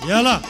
يلا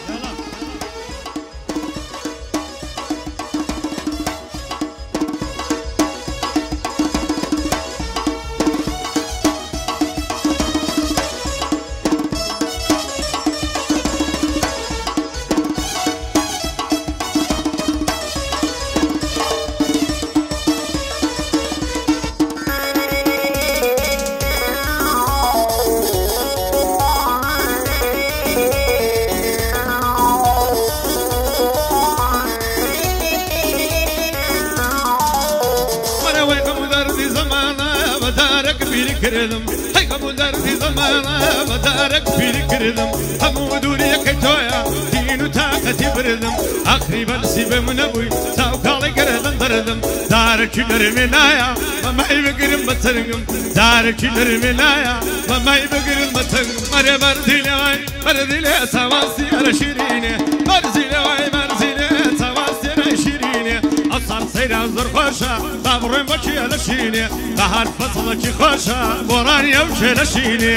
كردم هاي قبول دردي زمانة مدارك فيري كردم همو دوري كيتويا دينو تاقتي بردم آخري برسي بمنبوي تاوكالي كردم بردم دارك نرمينايا ما يبقرم بترقم دارك نرمينايا ما يبقرم بترقم مري برديلي واي برديلي سواسي على شيريني برزيلي واي برزيلي سواسي على شيريني أصار سيرا زر خوشا بابروين بچي على شيني بهار فصلك خوشا بوران يوشي لشيني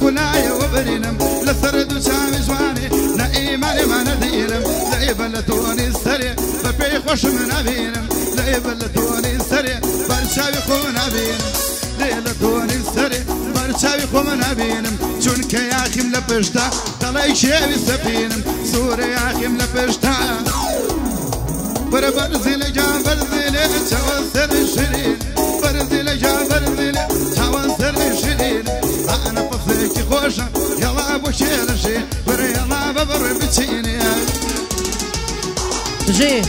كنايا وبرينم لسرد وشامي جواني نايماني ما ندينم لعبلتوني السريع ببي خوش من أبينم لعبلتوني السريع برشاوي خو من أبينم لعبلتوني السريع برشاوي خو من أبينم چونك يا أخي ملبشتا طلعي شاوي سفينم سوري يا أخي ملبشتا برزي لجان برزي لجان سر شيرين برزي لجان برزي لجان سر شيرين أنا بفيك خوشة يلا أبو شيرشي بري يلا ببر بتشيني جي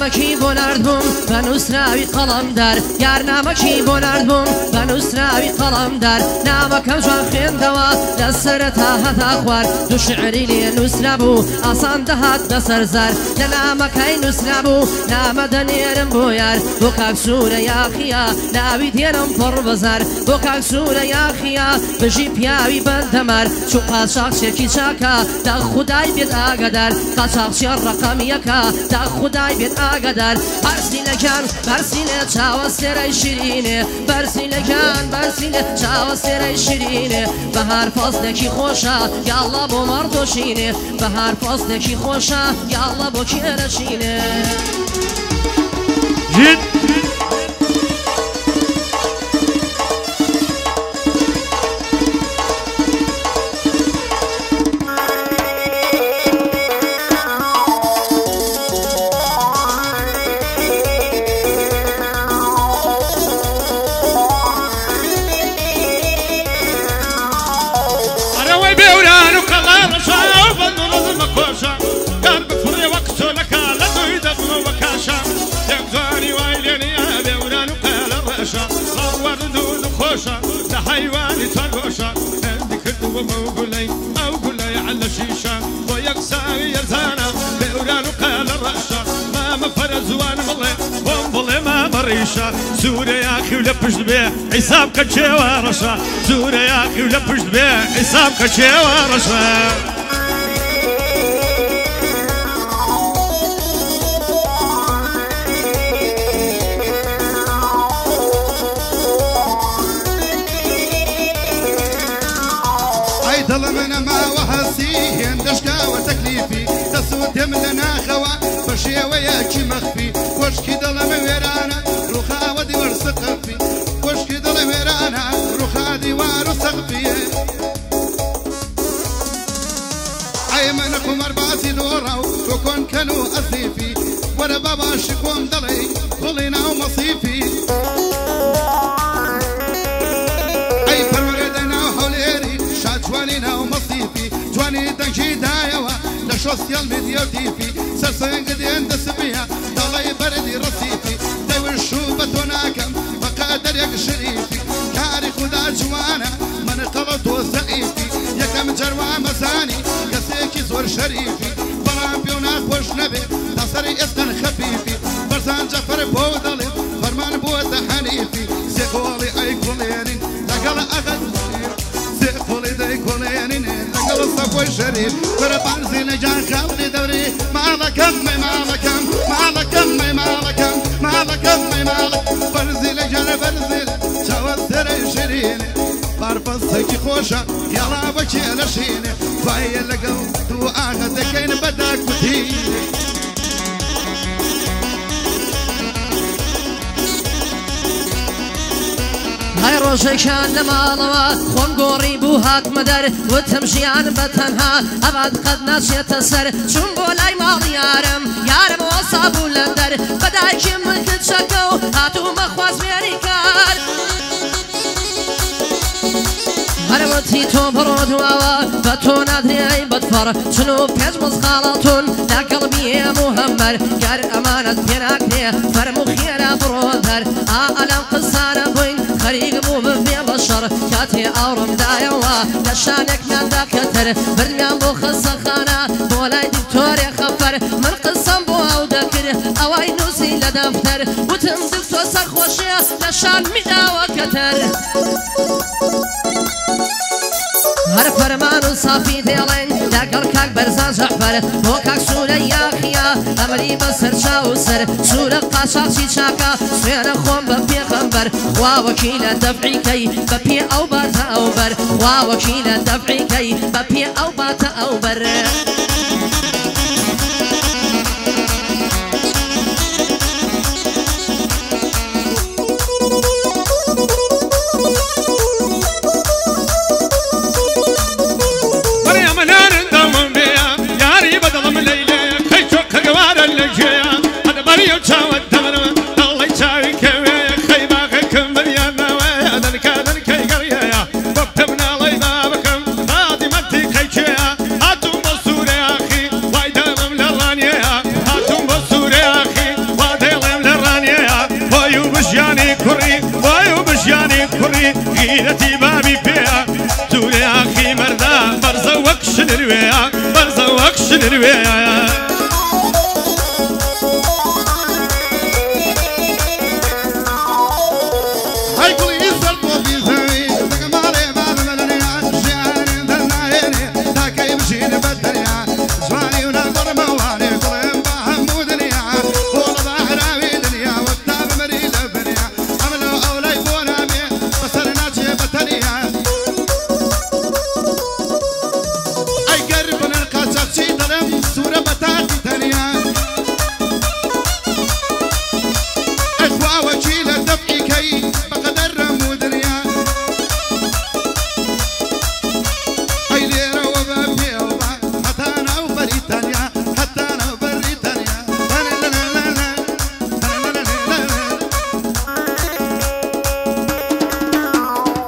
یارنامەکی بۆ ناردبووم بە نووسراوی قەڵەمدار یارنامەکی بۆ ناردبووم بە نووسراوی قەڵەمدار نامەکەم جوان خوێندەوە لە سەرەتا هەتا خوار دوو شعری لێ نووسرا بوو ئاسان دەهات بەسەر زار لە نامەکەی نووسرا بوو نامە دەنێرم بۆ یار بۆ کاکسوورە یاخیە ناوی دێرم پڕ بەزار بۆ کاکسوورە یاخیە بژی پیاوی بەردەمار چوو قاچاقچێکی چاکە دا خودای بێت ئاگادار قاچاقچێ ڕەقەم یەکە دا خودای بێت ئاگادار بەرسی لەکان بەرسی لێ چاوە سێرەی شیرینێ بەرسی لەکان بەرسی لێ چاوە سێرەی شیرینێ بەهار فەزلێکی خۆشە یاڵڵا بۆ مەڕدۆشینێ بەهار فەزلێکی خۆشە یاڵڵا بۆ کێرەشینێ حيواني ترقوشة عندي كدوة موقولي موقولي على شيشة ويكساوي يزانا بأوران وقال الرأشة ما مفرز وان ملي بومبلي ما مريشة زوري يا أخي ولبش بيه حساب كتشي ورشة زوري يا أخي ولبش بيه حساب كتشي ورشة ظلمنا ما وهسي هندشكا وتكليفي تسود لنا خوا بشي وياكي مخفي وشكي ظلم ويرانا روخا ودي ورسقفي وشكي ظلم ويرانا روخا ديوار وسقفي ايمنكم اربعتي دورا وكون كانوا اثيفي وانا بابا شكوم ضلي قولنا ومصيفي أي فرودنا وحوليري شاد جوانينا ومصيفي جواني دنجي دايوا لشوسيال ميديا وتيفي سرسن قدين دسبيها طلعي بردي رصيفي داوي الشوبة وناكم بقادر يك شريفي كاري خدا جوانا من قلط وزعيفي يكم جروا مزاني كسيكي زور شريفي بلان بيونا خوش نبي تصري اسقن خفيفي برزان جفر بودلي فرمان بود حنيفي سيقولي اي كولينين لقل اخذ سيقولي دي كولينين لقل صفوي شريف فربان زين جان خالي دوري ما لكم ما لكم ما لكم ما لكم ما لكم ما لكم برزي لجان برزي شاوت تري شيرين بارفصك خوشة يلا بكي لشيني فاي لقل تو اخذ كين بدك وتيني هاي روشيشان لمالوا خون قوري بوهاك مدر وتمشيان بتنها أبعد قد ناسيت السر شون بولاي مال يارم وصابو لندر بداي جم تتشكو هاتو مخواز ميريكار هرمتي تو برود واوا بتو نادري اي بدفر شنو بيجمز خالطون لا قلبي يا مهمر قال امانة بيناك فرمو خيرا برودر الم قصانا بوين خريق مو بفي بشر كاتي اورم دايوا لشانك ناندا كتر برميان بو خصخانا بولاي دكتور يخفر من قسم بو او دكر اواي نوسي لدفتر وتم دكتور سرخوشي لشان ميدا وكتر هر فرمان صافي ديلين داكر كاك برزان جعفر وكاك سورة ياخيا أمري بسر شاوسر سورة قاشاق شاكا سوير خوم ببي خنبر خوا وكيل دفعي كي ببي أو باتا أو بر خوا وكيل دفعي كي ببي أو باتا أو بر غيرتي بابي فيها تولي أخي مردا برزا وكش نرويها برزا وكش نرويها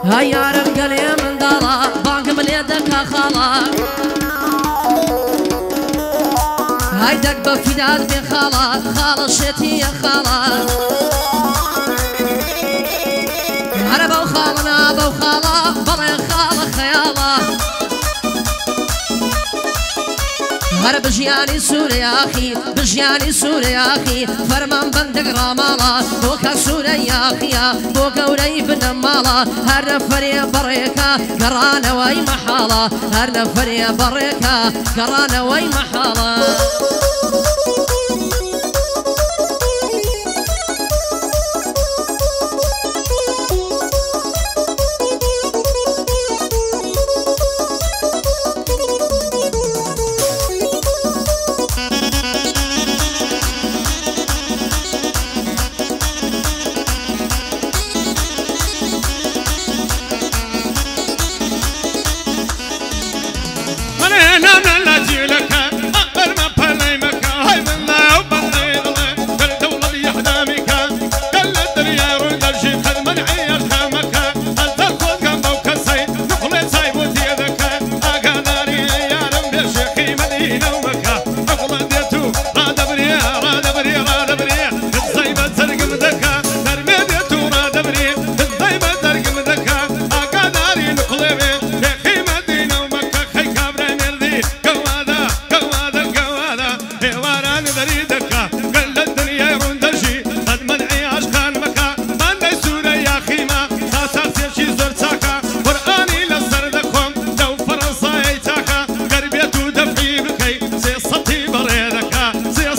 هاي يارم قلي من دارا بانك بليدك خالا هاي دق بفداد بخالا خالا شتي يا خالا هربا وخالنا بوخالا بلا خالا خيالا هر بجياني سوري يا أخي بجياني سوري يا أخي فرمان بندق رامالا بوكا سوري يا أخي بوكا ولي بن مالا هر نفري بريكا قرانا وي محالا هر نفري بريكا قرانا وي محالا أنا لا جيلك أقبل ما بلي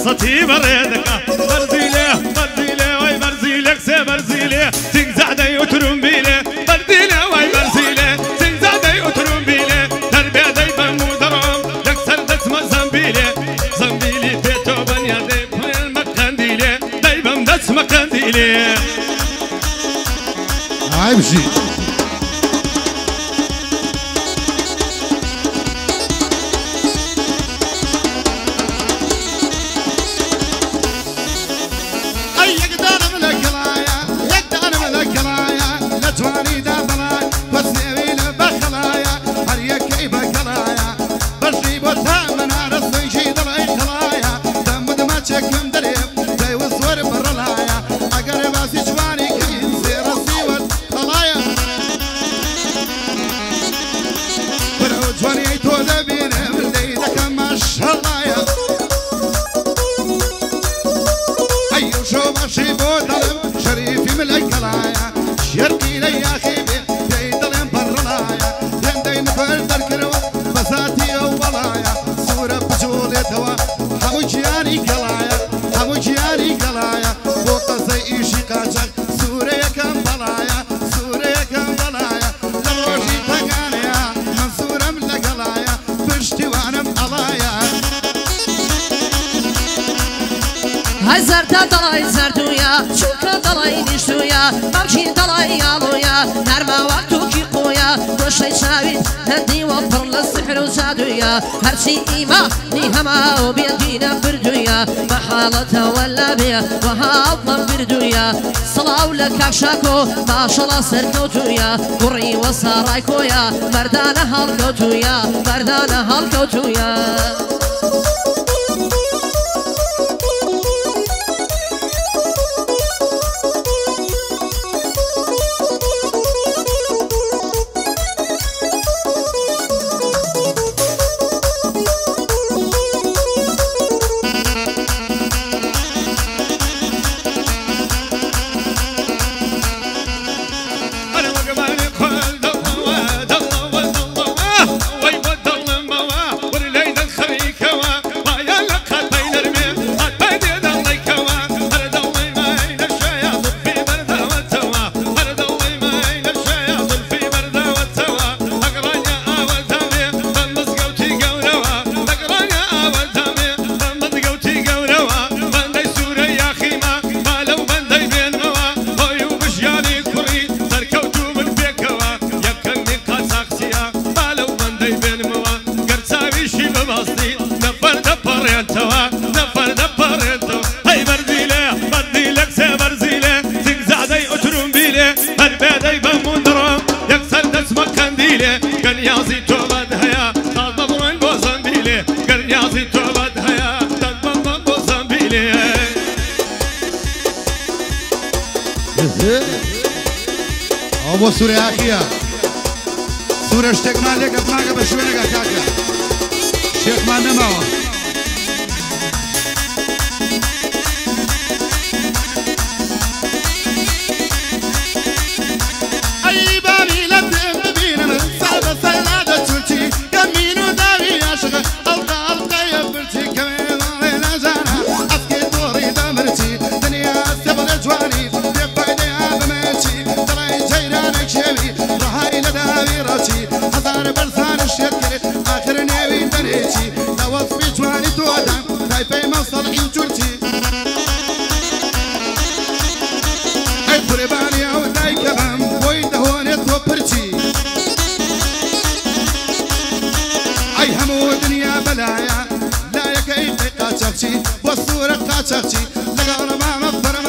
رقصتي بريدك برزيلي واي برزيلك سي برزيلي تنزعدي وترمبيلي برزيلي واي برزيلي تنزعدي وترمبيلي تربية دي بمودرهم يكسر دسمة زنبيلي بيتو بنيا دي المقنديلي دي بم دسمة قنديلي عيبشي زرتا دلای زردویا چونکا دلای نیشتویا بابچین دلای یالویا نرما وقتو کی قویا دوشی شاوید هندی و پر للسحر و زادویا هرچی ایمانی هما و بیدینا بردویا محالتا ولا بیا و هاضم بردویا صلاو لکاک شاکو ماشاءالله سرکوتویا قری و سارایکویا مردانه هالکوتویا مردانه هالکوتویا بۆ سوورە یاخیە سوورە شتێکمان لێکە بناگە بە شوێنێکە کاکە شێخمان نەماوە والصورة قاچاقچی لگا ما مفر